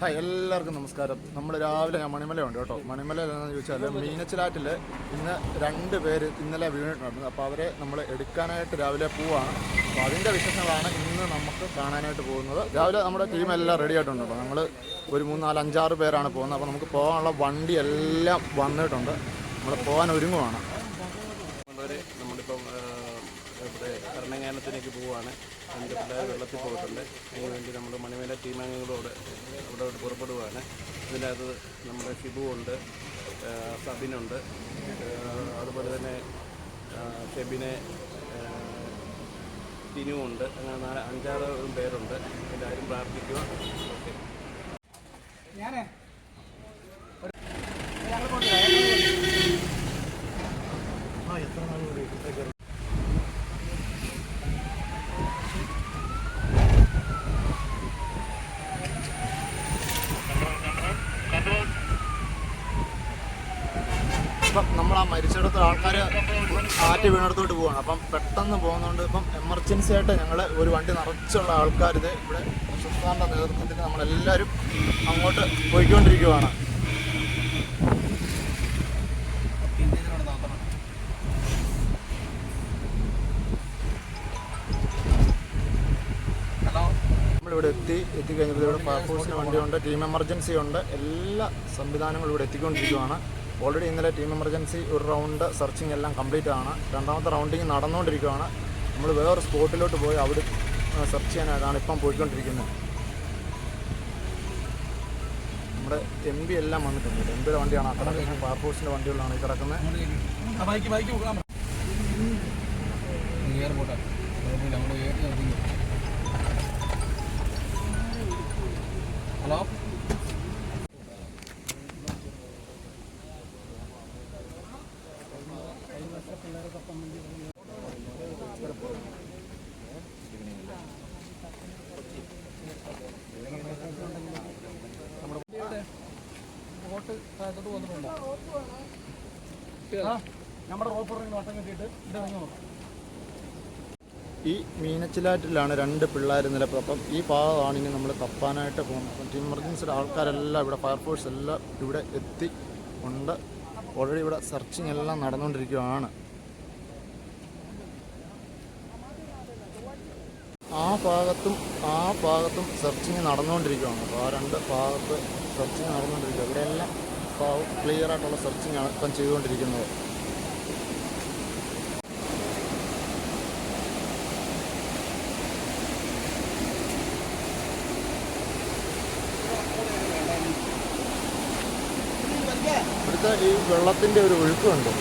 Hi, എല്ലാവർക്കും നമസ്കാരം. നമ്മൾ രാവിലെ ഞാൻ മണിമലയുണ്ട് കേട്ടോ. മണിമല എന്താണെന്ന് ചോദിച്ചാൽ മീനച്ചിലാറ്റിൽ ഇന്ന് 2 പേര് ഇന്നലെ വീണിട്ടുണ്ടായിരുന്നു. അപ്പോൾ അവരെ നമ്മൾ എടുക്കാനായിട്ട് രാവിലെ പോവാണ്. അപ്പോൾ അതിൻ്റെ വിശേഷങ്ങളാണ് ഇന്ന് നമുക്ക് കാണാനായിട്ട് പോകുന്നത്. രാവിലെ നമ്മുടെ ടീമെല്ലാം റെഡി ആയിട്ടുണ്ട്. അപ്പോൾ നമ്മൾ ഒരു 3, 4, 5, 6 പേരാണ് പോകുന്നത്. അപ്പോൾ നമുക്ക് പോകാനുള്ള വണ്ടി എല്ലാം വന്നിട്ടുണ്ട്. നമ്മൾ പോകാൻ ഒരുങ്ങുവാണ്. നമ്മളിപ്പം ഇവിടെ ഭരണങ്ങാനത്തിലേക്ക് പോവുകയാണ്. എൻ്റെ പിള്ളേർ വെള്ളത്തിൽ പോയിട്ടുണ്ട്. അതിന് വേണ്ടി നമ്മൾ മണിമല ടീമംഗങ്ങളോട് അവിടെ പുറപ്പെടുകയാണ്. ഇതിനകത്ത് നമ്മുടെ ഷിബു ഉണ്ട്, സബിനുണ്ട്, അതുപോലെ തന്നെ ഷെബിനെ, ടിനുവുണ്ട്. അങ്ങനെ 5-6 പേരുണ്ട്. എല്ലാവരും പ്രാർത്ഥിക്കുക. ഓക്കെ. എത്ര നാൾ കൂടി ഇപ്പം നമ്മൾ ആ മരിച്ചിടത്ത് ആൾക്കാർ ആറ്റ് വീണെടുത്തോട്ട് പോവുകയാണ്. അപ്പം പെട്ടെന്ന് പോകുന്നതുകൊണ്ട് ഇപ്പം എമർജൻസി ആയിട്ട് ഞങ്ങൾ ഒരു വണ്ടി നിറച്ചുള്ള ആൾക്കാർ ഇത് ഇവിടെ സുൽത്താൻ്റെ നേതൃത്വത്തിൽ നമ്മളെല്ലാവരും അങ്ങോട്ട് പോയിക്കൊണ്ടിരിക്കുകയാണ്. നമ്മളിവിടെ എത്തിക്കഴിഞ്ഞപ്പോൾ ഇവിടെ ഫയർഫോഴ്സിന് വണ്ടിയുണ്ട്, ടീം എമർജൻസി ഉണ്ട്, എല്ലാ സംവിധാനങ്ങളും ഇവിടെ എത്തിക്കൊണ്ടിരിക്കുകയാണ്. ഓൾറെഡി ഇന്നലെ ടീം എമർജൻസി ഒരു റൗണ്ട് സെർച്ചിങ് എല്ലാം കംപ്ലീറ്റ് ആണ്. രണ്ടാമത്തെ റൗണ്ടിങ് നടന്നുകൊണ്ടിരിക്കുകയാണ്. നമ്മൾ വേറെ സ്പോട്ടിലോട്ട് പോയി അവിടെ സെർച്ച് ചെയ്യാനായിട്ടാണ് ഇപ്പം പോയിക്കൊണ്ടിരിക്കുന്നത്. നമ്മുടെ MP എല്ലാം വന്നിട്ടുണ്ട്. MP വണ്ടിയാണ് കിടക്കുന്നത്, ഫയർഫോഴ്സിൻ്റെ വണ്ടികളാണ് ഈ കിടക്കുന്നത്. ഹലോ, നമ്മുടെ റോപ്പറിന് വട്ടം കെട്ടിയിട്ട് ഈ മീനച്ചിലാറ്റിലാണ് 2 പിള്ളേർ നിലപ്പോൾ. അപ്പം ഈ ഭാഗമാണ് ഇനി നമ്മൾ തപ്പാനായിട്ട് പോകുന്നത്. അപ്പം ടീം എമർജൻസിയുടെ ആൾക്കാരെല്ലാം ഇവിടെ, ഫയർഫോഴ്സ് എല്ലാം ഇവിടെ എത്തി ഉണ്ട്. ഓൾറെഡി ഇവിടെ സെർച്ചിങ് എല്ലാം നടന്നുകൊണ്ടിരിക്കുകയാണ്. ആ ഭാഗത്തും സെർച്ചിങ് നടന്നുകൊണ്ടിരിക്കുകയാണ്. അപ്പോൾ ആ 2 ഭാഗത്ത് സെർച്ചിങ് നടന്നുകൊണ്ടിരിക്കുക. ഇവിടെയെല്ലാം ക്ലിയർ ആയിട്ടുള്ള സെർച്ചിങ് ആണ് ഇപ്പം ചെയ്തുകൊണ്ടിരിക്കുന്നത്. ഇവിടുത്തെ ഈ വെള്ളത്തിൻ്റെ ഒരു ഒഴുക്കുണ്ട്.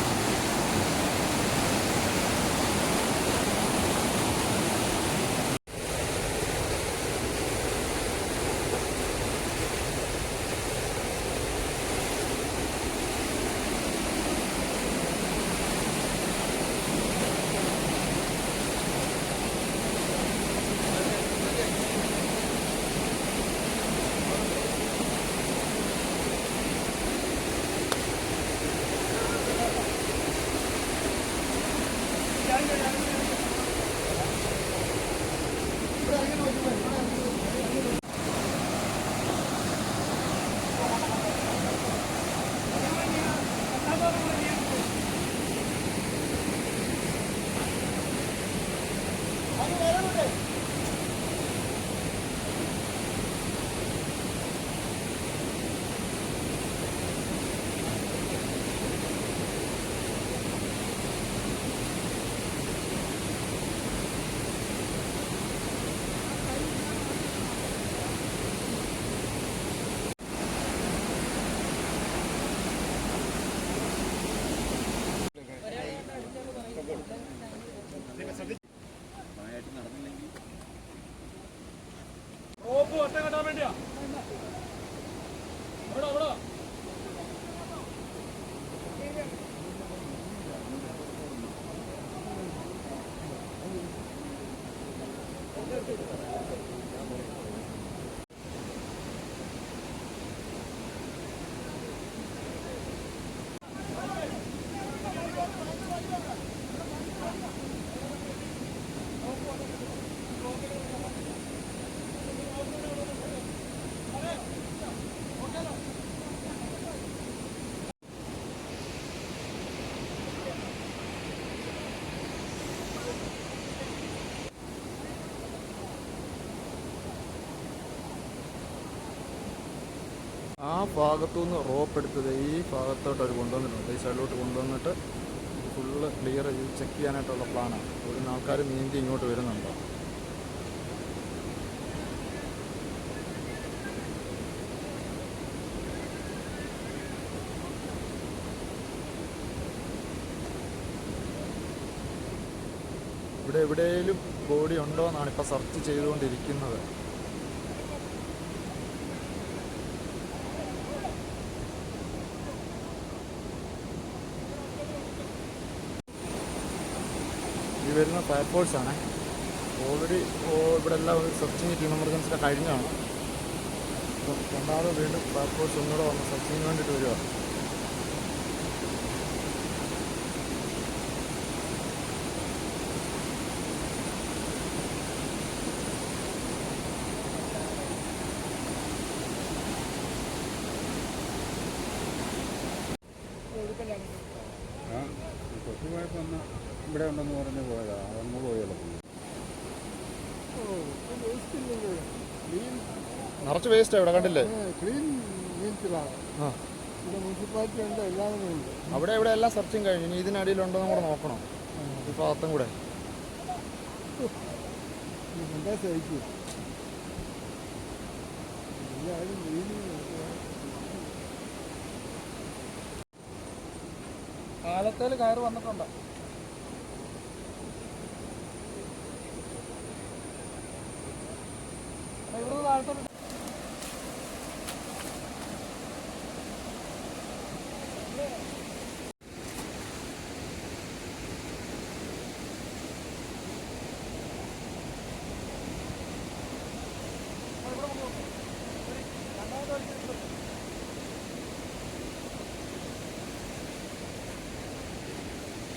ആ ഭാഗത്തു നിന്ന് റോപ്പ് എടുത്തത് ഈ ഭാഗത്തോട്ട് അവർ കൊണ്ടുവന്നിട്ടുണ്ട്. ഈ സൈഡിലോട്ട് കൊണ്ടുവന്നിട്ട് ഫുള്ള് ക്ലിയർ ചെയ്ത് ചെക്ക് ചെയ്യാനായിട്ടുള്ള പ്ലാനാണ്. ഇവിടുന്ന് ആൾക്കാർ നീന്തി ഇങ്ങോട്ട് വരുന്നുണ്ടോ. ഇവിടെ എവിടെയെങ്കിലും ബോഡി ഉണ്ടോ എന്നാണ് ഇപ്പോൾ സെർച്ച് ചെയ്തുകൊണ്ടിരിക്കുന്നത്. ഈ വരുന്ന ഫയർഫോഴ്സാണ്. ഓൾറെഡി ഇവിടെ എല്ലാം ഒരു സെർച്ചിങ് ടീം എമർജൻസിയുടെ കഴിഞ്ഞാണ്. അപ്പം രണ്ടാമത് വീണ്ടും ഫയർഫോഴ്സ് ഒന്നുകൂടെ വന്ന് സെർച്ചിങ്ങിന് വേണ്ടിയിട്ട് വരിക. കൊച്ചു പോയപ്പോൾ ഒന്ന് ഇവിടെ ഉണ്ടെന്ന് പറഞ്ഞ് പോയതാണ്. അതങ്ങ് പോയല്ലോ. നിറച്ച് വേസ്റ്റ് ഇവിടെ കണ്ടില്ലേ. ക്ലീൻ മീൻസിലാണ്. ആ, ഇവിടെ മുനിസിപ്പാലിറ്റി ഉണ്ട്, എല്ലാവരും ഉണ്ട്. അവിടെ ഇവിടെ എല്ലാം സെർച്ചിങ് കഴിഞ്ഞു. ഇനി ഇതിനടിയിലുണ്ടോ എന്ന് കൂടെ നോക്കണം. ഈ ഭാഗത്തും കൂടെ എന്താ സഹിക്കും എല്ലാവരും ക്ലീനിങ്. കാലത്തേൽ കയറ് വന്നിട്ടുണ്ടോ? ഇവിടെ താഴത്തോട്ട്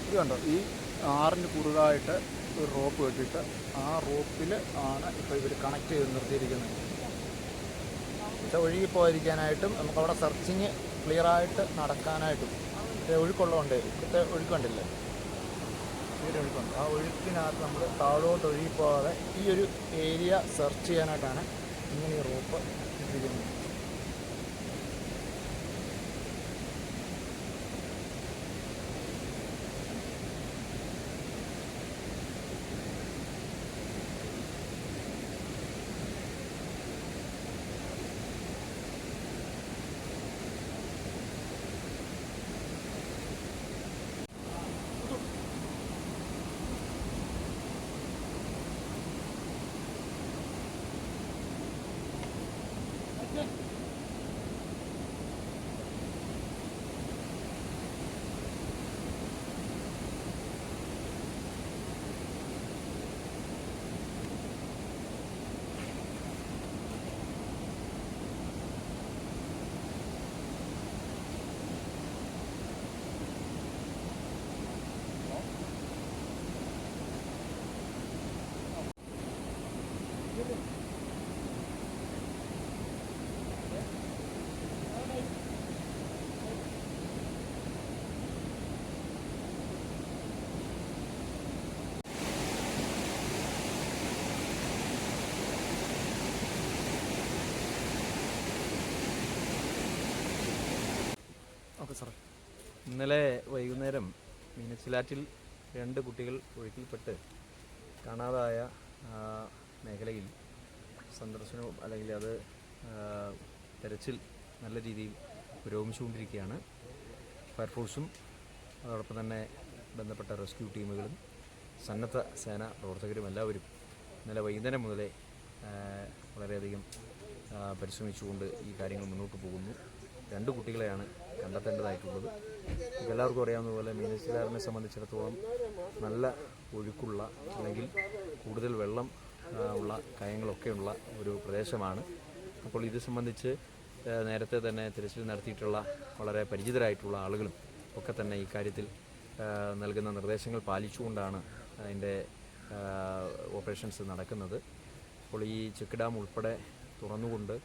ഇത് കണ്ടോ. ഈ ആറിന് കുറുകായിട്ട് ഒരു റോപ്പ് കെട്ടിയിട്ട് ആ റോപ്പിൽ ആണ് ഇപ്പോൾ ഇവർ കണക്ട് ചെയ്ത് നിർത്തിയിരിക്കുന്നത്. പക്ഷെ ഒഴുകിപ്പോയിരിക്കാനായിട്ടും നമുക്കവിടെ സെർച്ചിങ് ക്ലിയറായിട്ട് നടക്കാനായിട്ടും. ഒഴുക്കുള്ളതുകൊണ്ട് ഇപ്പോഴത്തെ ഒഴുക്കുണ്ടില്ലേ, ഈ ഒരു ഒഴുക്കുണ്ട്. ആ ഒഴുക്കിനകത്ത് നമ്മൾ താഴോട്ട് ഒഴുകിപ്പോകാതെ ഈ ഒരു ഏരിയ സെർച്ച് ചെയ്യാനായിട്ടാണ് ഇങ്ങനെ ഈ റോപ്പ് ഇട്ടിരിക്കുന്നത്. ഓക്കെ സാറേ. ഇന്നലെ വൈകുന്നേരം മീനച്ചിലാറ്റിൽ 2 കുട്ടികൾ ഒഴുക്കിൽപ്പെട്ട് കാണാതായ മേഖലയിൽ സന്ദർശനവും അല്ലെങ്കിൽ അത് തെരച്ചിൽ നല്ല രീതിയിൽ പുരോഗമിച്ചുകൊണ്ടിരിക്കുകയാണ്. ഫയർഫോഴ്സും അതോടൊപ്പം തന്നെ ബന്ധപ്പെട്ട റെസ്ക്യൂ ടീമുകളും സന്നദ്ധ സേന പ്രവർത്തകരും എല്ലാവരും ഇന്നലെ വൈകുന്നേരം മുതലേ വളരെയധികം പരിശ്രമിച്ചുകൊണ്ട് ഈ കാര്യങ്ങൾ മുന്നോട്ട് പോകുന്നു. 2 കുട്ടികളെയാണ് കണ്ടെത്തേണ്ടതായിട്ടുള്ളത്. എല്ലാവർക്കും അറിയാവുന്ന പോലെ മീനച്ചിലാറിനെ സംബന്ധിച്ചിടത്തോളം നല്ല ഒഴുക്കുള്ള അല്ലെങ്കിൽ കൂടുതൽ വെള്ളം ഉള്ള കയങ്ങളൊക്കെയുള്ള ഒരു പ്രദേശമാണ്. അപ്പോൾ ഇത് സംബന്ധിച്ച് നേരത്തെ തന്നെ തിരച്ചിൽ നടത്തിയിട്ടുള്ള വളരെ പരിചിതരായിട്ടുള്ള ആളുകളും ഒക്കെ തന്നെ ഈ കാര്യത്തിൽ നൽകുന്ന നിർദ്ദേശങ്ങൾ പാലിച്ചുകൊണ്ടാണ് അതിൻ്റെ ഓപ്പറേഷൻസ് നടക്കുന്നത്. അപ്പോൾ ഈ ചെക്ക് ഡാം ഉൾപ്പെടെ തുറന്നുകൊണ്ട്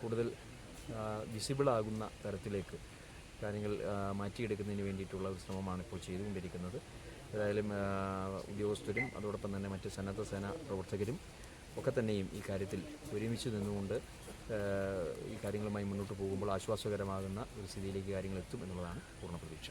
കൂടുതൽ വിസിബിളാകുന്ന തരത്തിലേക്ക് കാര്യങ്ങൾ മാറ്റിയെടുക്കുന്നതിന് വേണ്ടിയിട്ടുള്ള ഒരു ശ്രമമാണ് ഇപ്പോൾ ചെയ്തുകൊണ്ടിരിക്കുന്നത്. ഏതായാലും ഉദ്യോഗസ്ഥരും അതോടൊപ്പം തന്നെ മറ്റ് സന്നദ്ധ സേന പ്രവർത്തകരും ഒക്കെ തന്നെയും ഈ കാര്യത്തിൽ ഒരുമിച്ച് നിന്നുകൊണ്ട് ഈ കാര്യങ്ങളുമായി മുന്നോട്ട് പോകുമ്പോൾ ആശ്വാസകരമാകുന്ന ഒരു സ്ഥിതിയിലേക്ക് കാര്യങ്ങൾ എത്തും എന്നുള്ളതാണ് പൂർണ്ണ പ്രതീക്ഷ.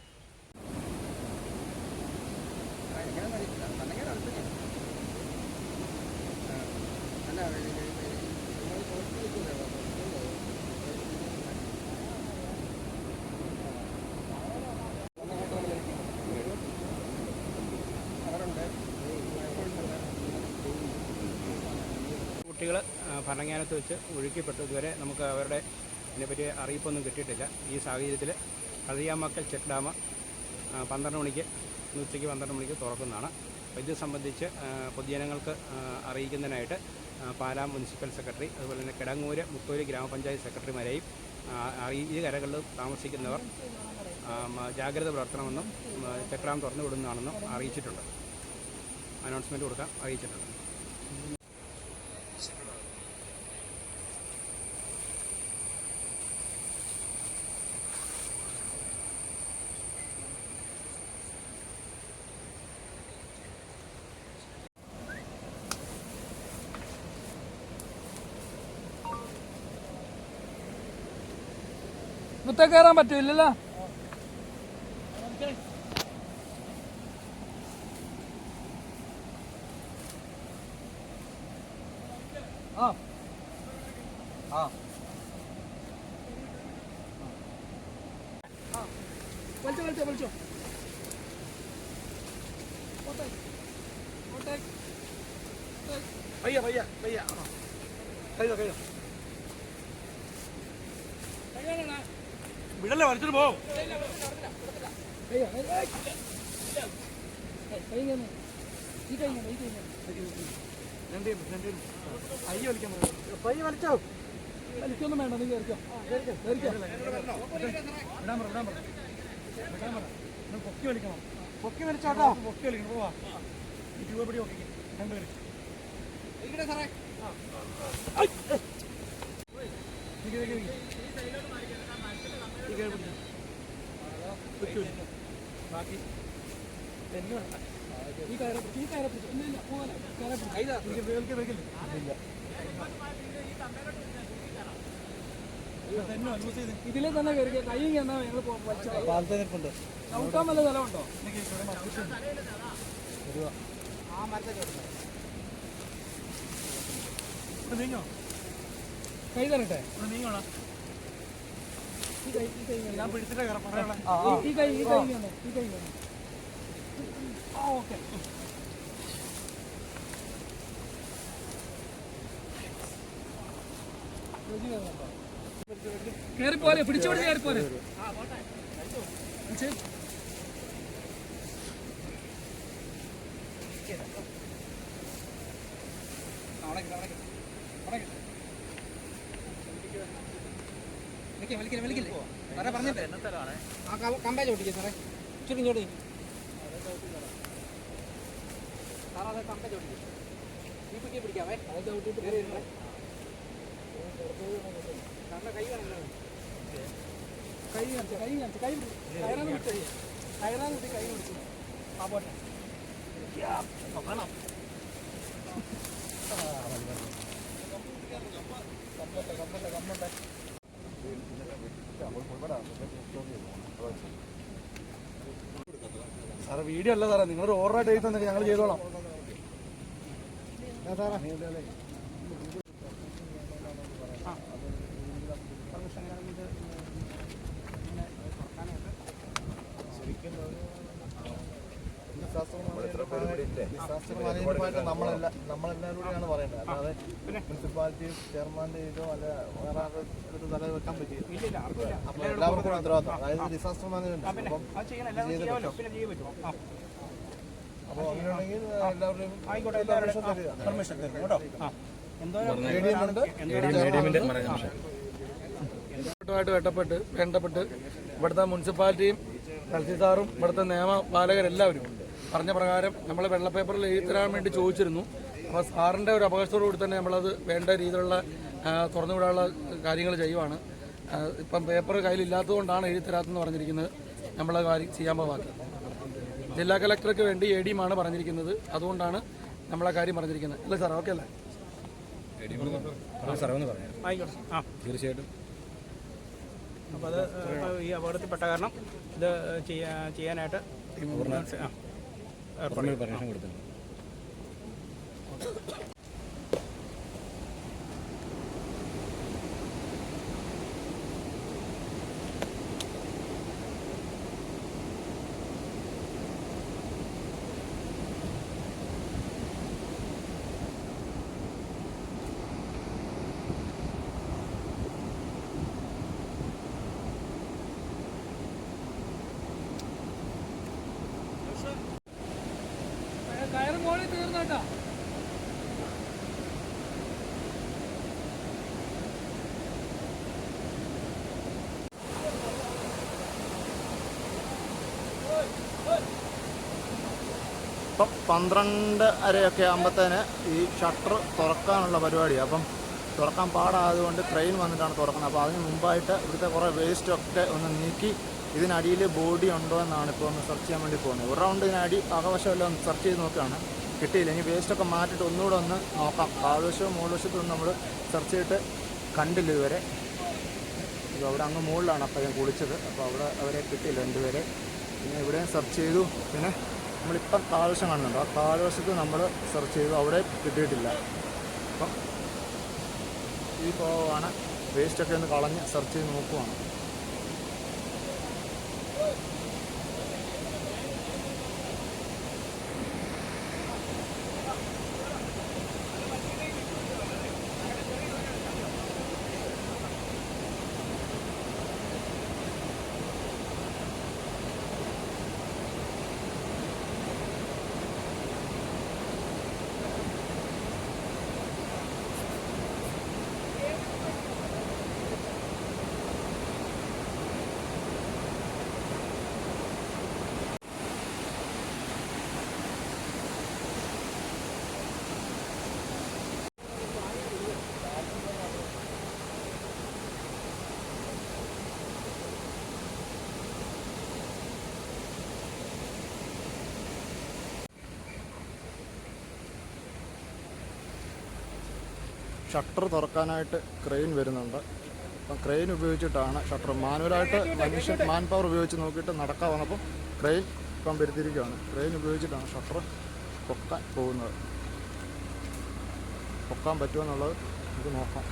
കുട്ടികൾ ഭരണങ്ങാനത്ത് വെച്ച് ഒഴുക്കിപ്പെട്ടു. ഇതുവരെ നമുക്ക് അവരുടെ ഇതിനെപ്പറ്റി അറിയിപ്പൊന്നും കിട്ടിയിട്ടില്ല. ഈ സാഹചര്യത്തിൽ കളിയാമക്കൽ ചെക്ക് ഡാം 12 മണിക്ക് ഉച്ചയ്ക്ക് 12 മണിക്ക് തുറക്കുന്നതാണ്. അപ്പോൾ ഇത് സംബന്ധിച്ച് പൊതുജനങ്ങൾക്ക് അറിയിക്കുന്നതിനായിട്ട് പാലാ മുനിസിപ്പൽ സെക്രട്ടറി അതുപോലെ തന്നെ കിടങ്ങൂര് മുത്തൂര് ഗ്രാമപഞ്ചായത്ത് സെക്രട്ടറിമാരെയും ഈ കരകളിൽ താമസിക്കുന്നവർ ജാഗ്രത പുലർത്തണമെന്നും ചെക്ക് ഡാം തുറന്നു വിടുന്നതാണെന്നും അറിയിച്ചിട്ടുണ്ട്. അനൗൺസ്മെൻറ്റ് കൊടുക്കാൻ അറിയിച്ചിട്ടുണ്ട്. മുത്ത കയറാൻ പറ്റൂലല്ലോ. ആ ആ വലിച്ചോ വലിച്ചോ വലിച്ചോ. പയ്യ പയ്യ പയ്യ കഴിയോ കഴിയോ വിടല്ലേ വലിച്ചിട്ട് പോകും. പയ്യ വലിച്ചോ. വലിക്കൊന്നും വേണ്ട, നീ കയറിക്കോ. പൊക്കി വലിക്കണം. പൊക്കി വലിച്ചോട്ടോ. പൊക്കി വലിക്കണം. പോവാ രൂപടി ഒക്കെ രണ്ടുപേര് സാറേ. ബാക്കി ഈ കയറി ഇതിലെ തന്നെ കയറി കൈ എന്നാ ഞങ്ങൾ ചവിട്ടാൻ വല്ല സ്ഥലമുണ്ടോ? ആ മരത്തെ നീങ്ങോ. കൈ തരട്ടെ. നീങ്ങോളാം. ഞാൻ പിടിച്ചിട്ടേ കയറാം. ഈ കൈ വേണം. ഈ കൈ വേണം. ആ ഓക്കെ. കയറിപ്പോലെ പിടിച്ചോടി കയറിപ്പോലെ. സാറേ പറഞ്ഞിട്ട് ആ കമ്പേ ചോട്ടിക്കേ സാറേ. ഇച്ചിരി ചോട്ടി സാറേ. അത് കമ്പേ ചോട്ടിക്കേ. ഈ പിടിക്കേ പിടിക്കാവേ. അത് ചവിട്ടിട്ട് സാറിൻ്റെ കൈ വേണം. കൈ കാണിച്ചു കയറാന്ന് വിട്ട് കൈ പിടിച്ചു. ആ പോട്ടെ. സാറേ വീഡിയോ അല്ല സാറേ, നിങ്ങളൊരു ഓർഡറായിട്ട് എഴുതി തന്നെ ഞങ്ങൾ ചെയ്തോളാം. ഡിസാസ്റ്റർ മാനേജ്മെന്റ് നമ്മളെല്ലാവരും കൂടിയാണ് പറയേണ്ടത്. അല്ലാതെ മുനിസിപ്പാലിറ്റി ചെയർമാന്റെ ഇതോ അല്ല വേറെ അടുത്ത് തല വെക്കാൻ പറ്റില്ല. അപ്പോൾ എല്ലാവർക്കും ഉത്തരവാദിത്തം. അതായത് ഡിസാസ്റ്റർ മാനേജ്മെന്റ്. അപ്പോൾ അങ്ങനെയാണെങ്കിൽ എല്ലാവരുടെയും പെർമിഷൻ തരും കേട്ടോ. ബന്ധപ്പെട്ട് ഇവിടുത്തെ മുനിസിപ്പാലിറ്റിയും തഹസീൽദാറും ഇവിടുത്തെ നിയമപാലകരെല്ലാവരും പറഞ്ഞ പ്രകാരം നമ്മൾ വെള്ള പേപ്പറിൽ എഴുതി തരാൻ വേണ്ടി ചോദിച്ചിരുന്നു. അപ്പോൾ സാറിൻ്റെ ഒരു അപകടത്തോടു കൂടി തന്നെ നമ്മളത് വേണ്ട രീതിയിലുള്ള തുറന്നുവിടാനുള്ള കാര്യങ്ങൾ ചെയ്യുവാണ്. ഇപ്പം പേപ്പർ കയ്യിലില്ലാത്തതുകൊണ്ടാണ് എഴുതി തരാത്തെന്ന് പറഞ്ഞിരിക്കുന്നത്. നമ്മളത് കാര്യം ചെയ്യാൻ ബാക്കി ജില്ലാ കലക്ടർക്ക് വേണ്ടി ADയുമാണ് പറഞ്ഞിരിക്കുന്നത്. അതുകൊണ്ടാണ് നമ്മളാ കാര്യം പറഞ്ഞിരിക്കുന്നത്. അല്ലേ സാർ? ഓക്കെ അല്ലേ? ആയിക്കോട്ടെ. ആ തീർച്ചയായിട്ടും അപ്പോൾ അത് ഈ അപകടത്തിൽപ്പെട്ട കാരണം ഇത് ചെയ്യാനായിട്ട് പെർമിഷൻ കൊടുത്തിട്ടുണ്ട്. കയറ് മോളിൽ തീർന്നോട്ടാ. ഇപ്പം 12:30 ആകുമ്പോഴത്തേന് ഈ ഷട്ടർ തുറക്കാനുള്ള പരിപാടിയാണ്. അപ്പം തുറക്കാൻ പാടായതുകൊണ്ട് ട്രെയിൻ വന്നിട്ടാണ് തുറക്കുന്നത്. അപ്പോൾ അതിന് മുമ്പായിട്ട് ഇവിടുത്തെ കുറേ വേസ്റ്റൊക്കെ ഒന്ന് നീക്കി ഇതിനടിയിൽ ബോഡി ഉണ്ടോ എന്നാണ് ഇപ്പോൾ ഒന്ന് സെർച്ച് ചെയ്യാൻ വേണ്ടി പോകുന്നത്. ഒരു റൗണ്ട് ഇതിനടി അകവശമെല്ലാം ഒന്ന് സെർച്ച് ചെയ്ത് നോക്കുകയാണ്, കിട്ടിയില്ല. ഇനി വേസ്റ്റൊക്കെ മാറ്റിയിട്ട് ഒന്നുകൂടെ ഒന്ന് നോക്കാം. താഴ്വശവും മുകൾവശത്തും നമ്മൾ സെർച്ച് ചെയ്തിട്ട് കണ്ടില്ല ഇതുവരെ. ഇത് അവിടെ അങ്ങ് മുകളിലാണ് അപ്പം ഞാൻ കുളിച്ചത്. അപ്പോൾ അവിടെ അവരെ കിട്ടിയില്ല രണ്ടുപേരെ. പിന്നെ ഇവിടെയും സെർച്ച് ചെയ്തു. പിന്നെ നമ്മളിപ്പം താഴ്വശം കാണുന്നുണ്ട്, ആ താഴ്വശത്ത് നമ്മൾ സെർച്ച് ചെയ്തു, അവിടെ കിട്ടിയിട്ടില്ല. അപ്പം ഈ ഭാഗമാണ് വേസ്റ്റൊക്കെ ഒന്ന് കളഞ്ഞ് സെർച്ച് ചെയ്ത് നോക്കുവാണ്. ഷട്ടർ തുറക്കാനായിട്ട് ക്രെയിൻ വരുന്നുണ്ട്. അപ്പം ക്രെയിൻ ഉപയോഗിച്ചിട്ടാണ് ഷട്ടർ മാനുവലായിട്ട് മാൻ പവർ ഉപയോഗിച്ച് നോക്കിയിട്ട് നടക്കാൻ വന്നപ്പോൾ ക്രെയിൻ ഇപ്പം വരുത്തിയിരിക്കുകയാണ്. ക്രെയിൻ ഉപയോഗിച്ചിട്ടാണ് ഷട്ടർ പൊക്കാൻ പോകുന്നത്. പൊക്കാൻ പറ്റുമോ എന്നുള്ളത് നമുക്ക് നോക്കാം.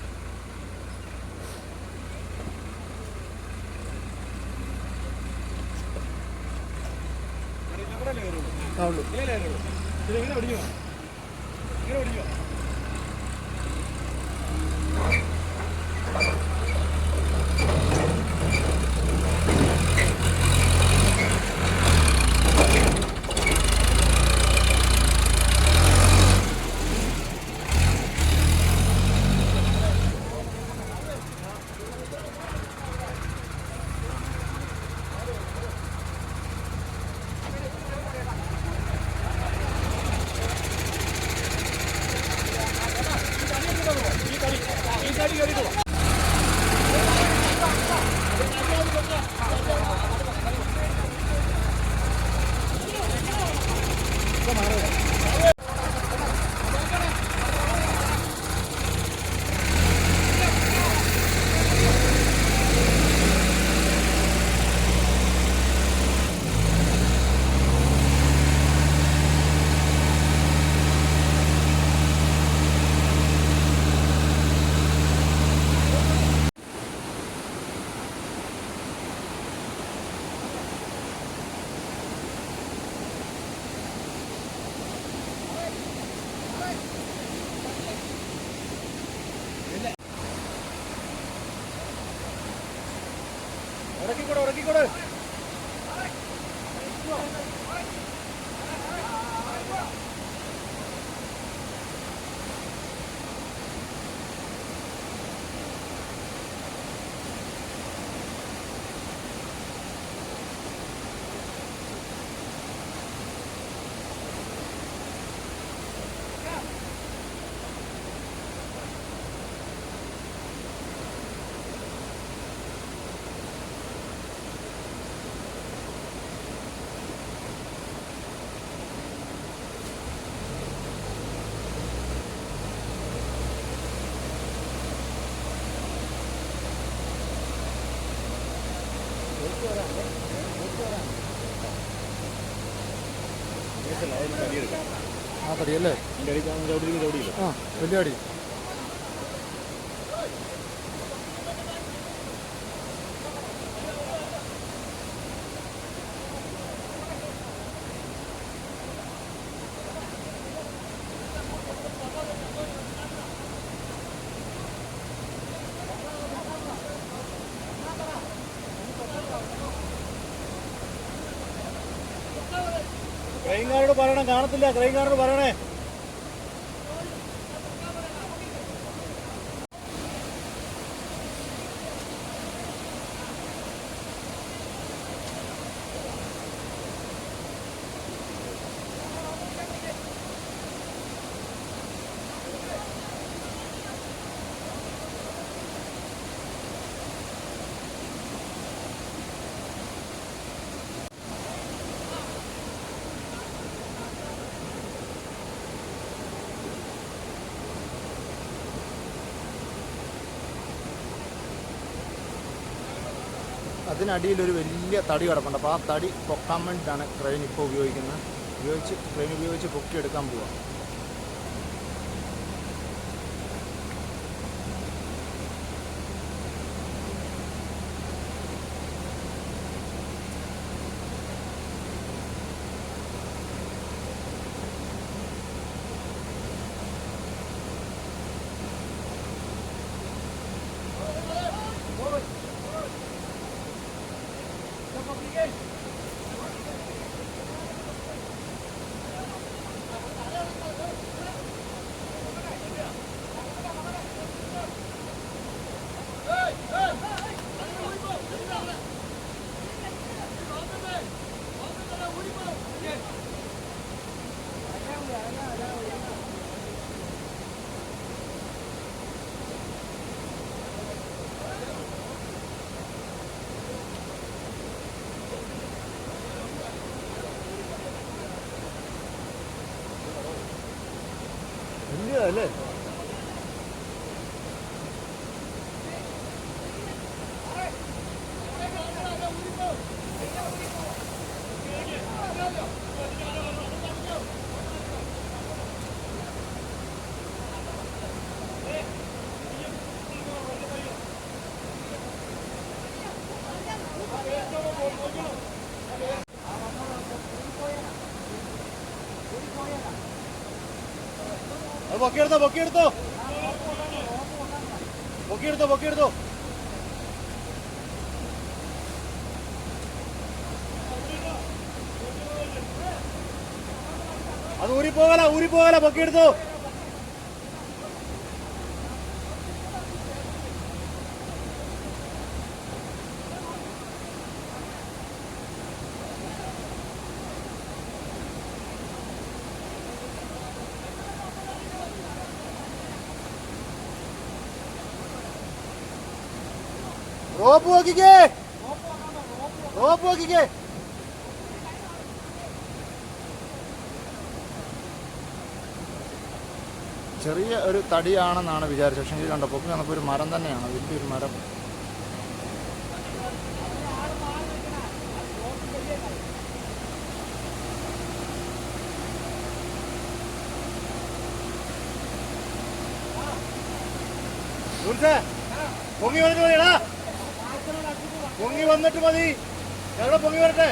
ആ തടിയല്ലേ? ആ വലിയ അടി. ക്രൈംകാരോട് പറയണം, കാണത്തില്ല. ക്രൈംകാരോട് പറയണേ. അതിനടിയിലൊരു വലിയ തടി കിടപ്പുണ്ട്. അപ്പോൾ ആ തടി പൊക്കാൻ വേണ്ടിയിട്ടാണ് ക്രെയിൻ ഇപ്പോൾ ഉപയോഗിക്കുന്നത്. ക്രെയിൻ ഉപയോഗിച്ച് പൊക്കിയെടുക്കാൻ പോവാം. അല്ലേ? അത് പൊക്കിയെടുത്തോ, പൊക്കിയെടുത്തോ, പൊക്കിയെടുത്തോ, പൊക്കിയെടുത്തോ. അത് ഊരിപ്പോകല, ഊരിപ്പോകല, പൊക്കിയെടുത്തോ. റോപ്പ് നോക്കിക്കേ, റോപ്പ് നോക്കിക്കേ. ചെറിയ ഒരു തടിയാണെന്നാണ് വിചാരിച്ചത്. പക്ഷേ കണ്ടോ പൊക്കി വന്നപ്പോൾ ഒരു മരം തന്നെയാണ്, വലിയൊരു മരം. പൊങ്ങി വന്നിട്ട് മതിടാ, പൊങ്ങി വന്നിട്ട് മതി. എവിടെ പൊങ്ങി വരട്ടെ.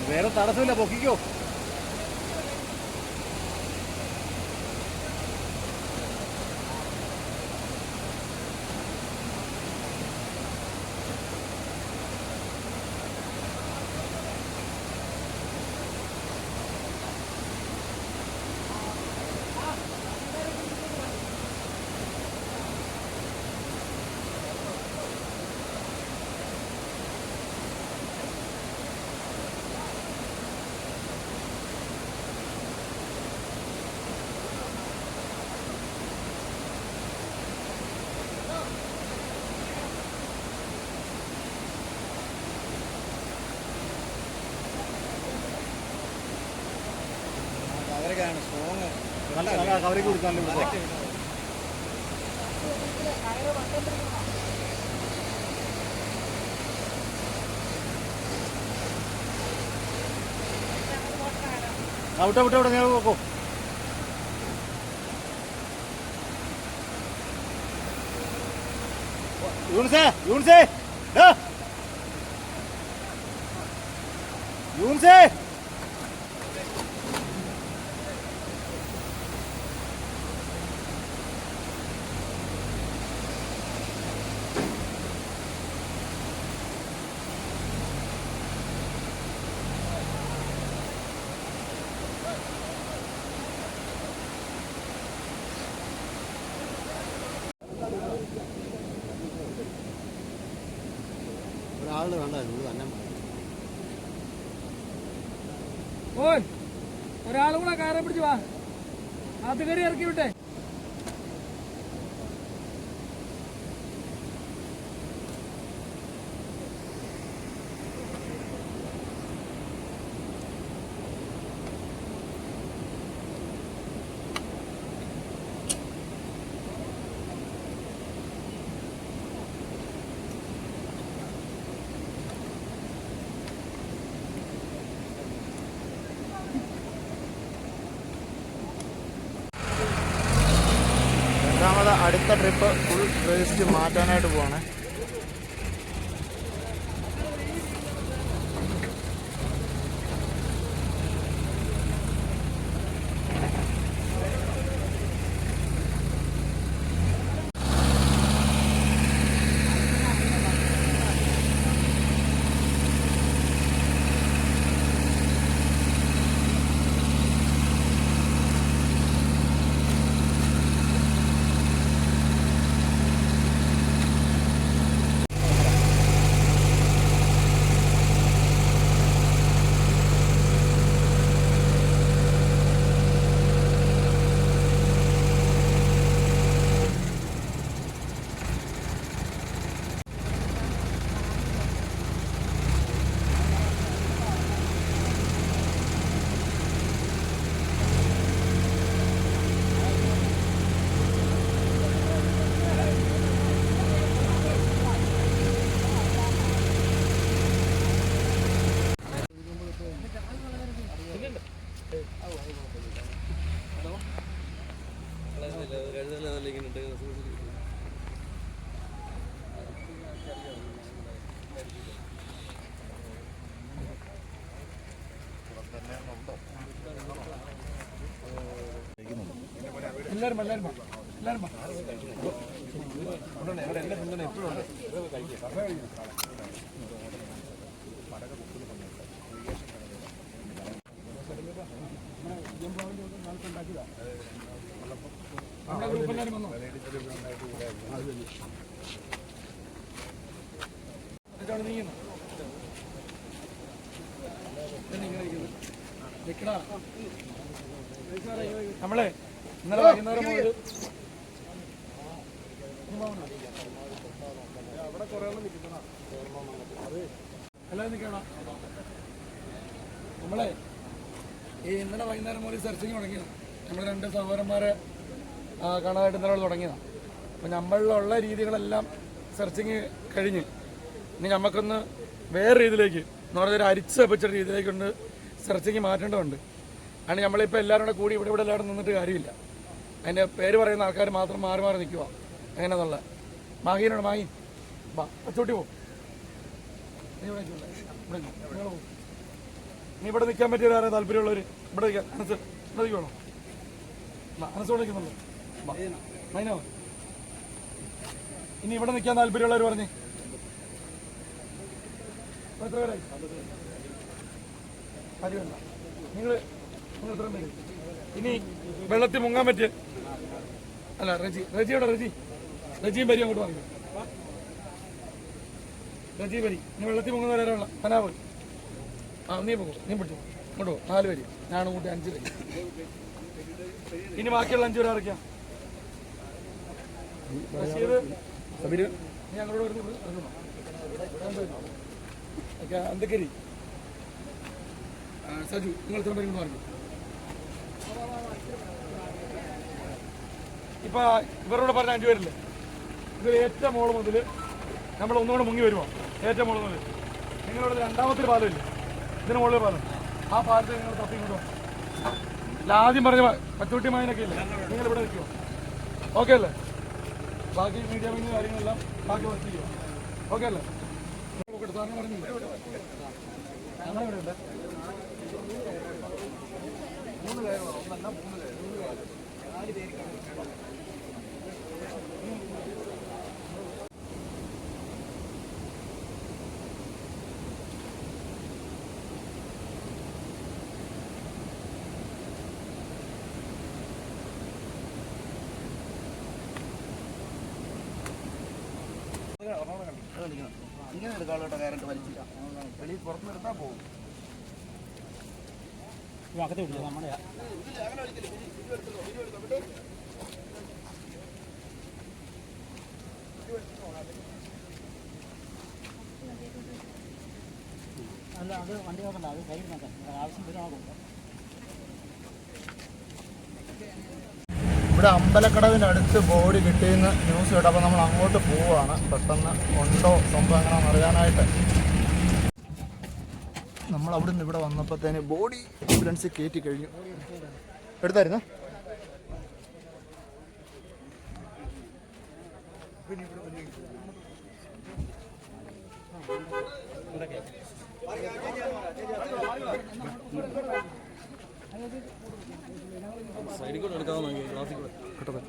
വേറെ തടസ്സമില്ല, പൊക്കിക്കോ. കവറേക്ക് കൊടുക്കാൻ വിട്ടോ ഞാൻ നോക്കോ. യൂണിസേ യൂണിസേ യൂണിസേ ഒരാളുടെ വേണ്ടായിരുന്നു തന്നെ. ഓൻ ഒരാളും കൂടെ കാറെ പിടിച്ച് വാ, അത് കയറി ഇറക്കി വിട്ടെ. രണ്ടാമത് അടുത്ത ട്രിപ്പ് ഫുൾ വേസ്റ്റ് മാറ്റാനായിട്ട് പോവാണ്. എല്ലാവരും എല്ലാവരും എല്ലാവരും നമ്മുടെ ഗ്രൂപ്പ് എല്ലാവരും വന്നോ? നീങ്ങുന്നു നമ്മളെ ഇന്നലെ വൈകുന്നേരം മുതൽ എല്ലാവരും നിൽക്കണം. നമ്മളെ ഈ ഇന്നലെ വൈകുന്നേരം മുതൽ സെർച്ചിങ് തുടങ്ങിയതാണ്. നമ്മൾ 2 സഹോദരന്മാരെ കാണാനായിട്ട് ഇന്നലെ തുടങ്ങിയതാണ്. അപ്പം നമ്മളിലുള്ള രീതികളെല്ലാം സെർച്ചിങ് കഴിഞ്ഞ് ഇനി നമുക്കൊന്ന് വേറെ രീതിയിലേക്ക് എന്ന് പറഞ്ഞാൽ ഒരു അരിച്ച് വെച്ച രീതിയിലേക്കൊണ്ട് സെർച്ചിങ് മാറ്റേണ്ടതുണ്ട്. ആണ് നമ്മളിപ്പോൾ എല്ലാവരും കൂടെ കൂടി ഇവിടെ എല്ലാവരും നിന്നിട്ട് കാര്യമില്ല. അതിൻ്റെ പേര് പറയുന്ന ആൾക്കാർ മാത്രം മാറി മാറി നിൽക്കുക എങ്ങനെയെന്നുള്ള. മാഹീനോട് മാഹീൻ വാ, ചോട്ടി പോ, നീ ഇവിടെ നിൽക്കാൻ പറ്റിയ ആരാ താല്പര്യമുള്ളവർ? ഇവിടെ നിൽക്കാം. അനസ് ഇവിടെ നിൽക്കണോ? അനസ് വിളിക്കുന്നുള്ളൂ. മൈനോ ഇനി ഇവിടെ നിൽക്കാൻ താല്പര്യമുള്ളവർ പറഞ്ഞേ. എത്ര പേരായി? കാര്യമല്ല, നിങ്ങൾ എത്ര പേര്? ഇനി വെള്ളത്തിൽ മുങ്ങാൻ പറ്റിയ അല്ല റജിയോടെ റജിയും വരി അങ്ങോട്ട് പറഞ്ഞു. റജി വരി. ഇനി വെള്ളത്തിൽ മുങ്ങുന്നവരാണുള്ള പനാവ്. നീ പോകും, നീ പിടിച്ചു ഇങ്ങോട്ട് പോകും. 4 പേര്, ഞാനും കൂട്ടി 5 പേര്. ഇനി ബാക്കിയുള്ള 5 പേര് ആരൊക്കെയാ? നീ അങ്ങോട്ട് വരുന്നു. അന്തക്കരി സജു, നിങ്ങൾ ഇത്ര പേരും പറഞ്ഞു. ഇപ്പൊ ഇവരോട് പറഞ്ഞ 5 പേരില്ലേ, ഇത് ഏറ്റവും മോള് മുതൽ നമ്മൾ ഒന്നുകൂടെ മുങ്ങി വരുമോ? ഏറ്റവും മുകളിൽ മുതൽ നിങ്ങളോട് രണ്ടാമത്തെ പാലമില്ലേ, ഇതിന് മുകളിൽ പാലം, ആ പാലത്തിൽ നിങ്ങൾ തപ്പി ഇങ്ങോട്ടോ. ആദ്യം പറഞ്ഞ പച്ചൂട്ടിമായനൊക്കെ ഇല്ലേ, നിങ്ങൾ ഇവിടെ നിൽക്കുമോ? ഓക്കെ അല്ലേ? ബാക്കി മീഡിയ മീഡിയ കാര്യങ്ങളെല്ലാം ബാക്കി വർക്ക് ചെയ്യുമോ? ഓക്കെ അല്ലേ? സാറിന് പറഞ്ഞില്ലേ ഞങ്ങൾ ഇവിടെ ഉണ്ട് 3 പേരോ, ഒന്നല്ല 3 പേര്, 4 പേര്. ഇങ്ങനെ എടുക്കാളോ കയറിട്ട് വലിച്ചില്ല, വെളിയിൽ പുറത്തുനിന്നെടുത്താൽ പോകും. അകത്തെ വിടില്ല നമ്മുടെ അല്ല, അത് വണ്ടി നോക്കണ്ട, അത് കയ്യിൽ നോക്കാം, ആവശ്യം വരുമാകും. ഇവിടെ അമ്പലക്കടവിൻ്റെ അടുത്ത് ബോഡി കിട്ടിയെന്ന് ന്യൂസ് കേട്ടപ്പോൾ അപ്പോൾ നമ്മൾ അങ്ങോട്ട് പോവുകയാണ്. പെട്ടെന്ന് ഉണ്ടോ സംഭവം എങ്ങനെയാണെന്ന് അറിയാനായിട്ട്. നമ്മൾ അവിടെ നിന്ന് ഇവിടെ വന്നപ്പോഴത്തേന് ബോഡി ആംബുലൻസ് കയറ്റി കഴിഞ്ഞു. എടുത്തായിരുന്നു സൈഡിൽ കൂടെ എടുക്കാവുന്ന ക്ലാസ്സിൽ കൂടെ കിട്ടത്.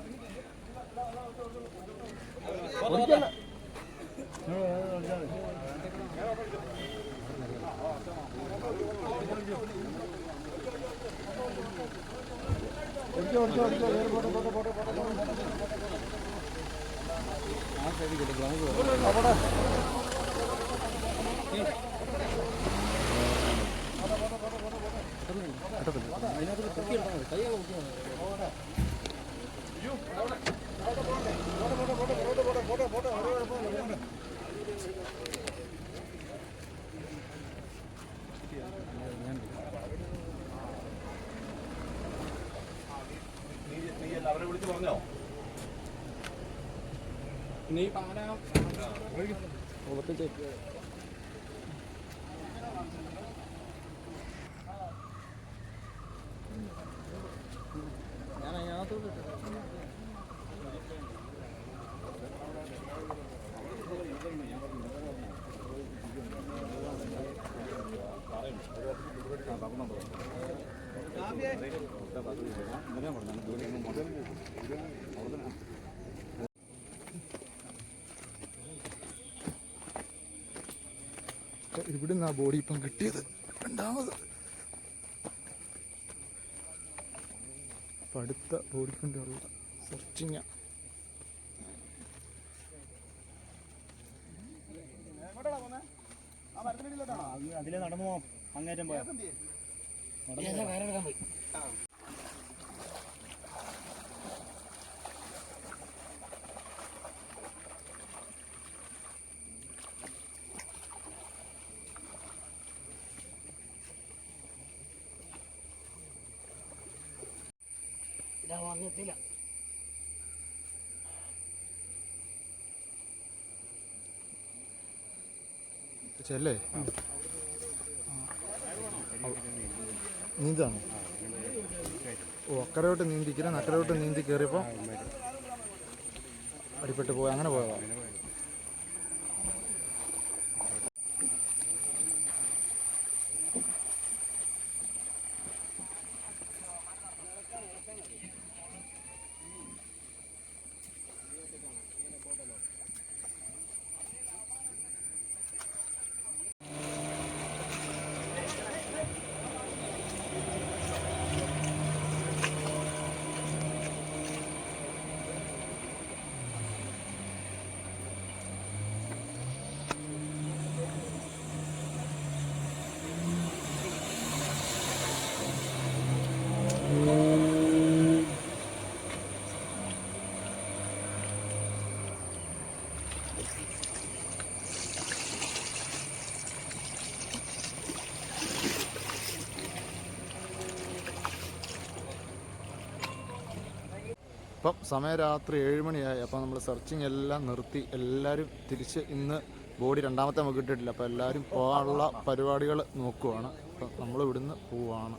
അവരെ വിളിച്ച് പറഞ്ഞോ? നീ പാല ഞാൻ അതിനകത്തോട്ട് ഇവിടുന്ന് ആ ബോഡി ഇപ്പം കിട്ടിയത് രണ്ടാമത്. അപ്പം അടുത്ത ബോഡിക്കൊണ്ടുള്ള സെർച്ചിങ്. അതിലെ നടന്നു പോകാം, അങ്ങേറ്റം പോയാ പോയി. വന്നിട്ടില്ല. ചെല്ലേ നീന്താണോ? ഓ, അക്കരയോട്ട് നീന്തിക്കില്ല, നക്കരയോട്ട് നീന്തി കയറിയപ്പോൾ അടിപ്പെട്ട് പോയി, അങ്ങനെ പോയതാ. ഇപ്പം സമയം രാത്രി 7 മണിയായി. അപ്പോൾ നമ്മൾ സെർച്ചിങ് എല്ലാം നിർത്തി. എല്ലാവരും തിരിച്ച് ഇന്ന് ബോഡി രണ്ടാമത്തെ നമുക്ക് കിട്ടിയിട്ടില്ല. അപ്പോൾ എല്ലാവരും പോകാനുള്ള പരിപാടികൾ നോക്കുവാണ്. അപ്പം നമ്മൾ ഇവിടുന്ന് പോവുകയാണ്.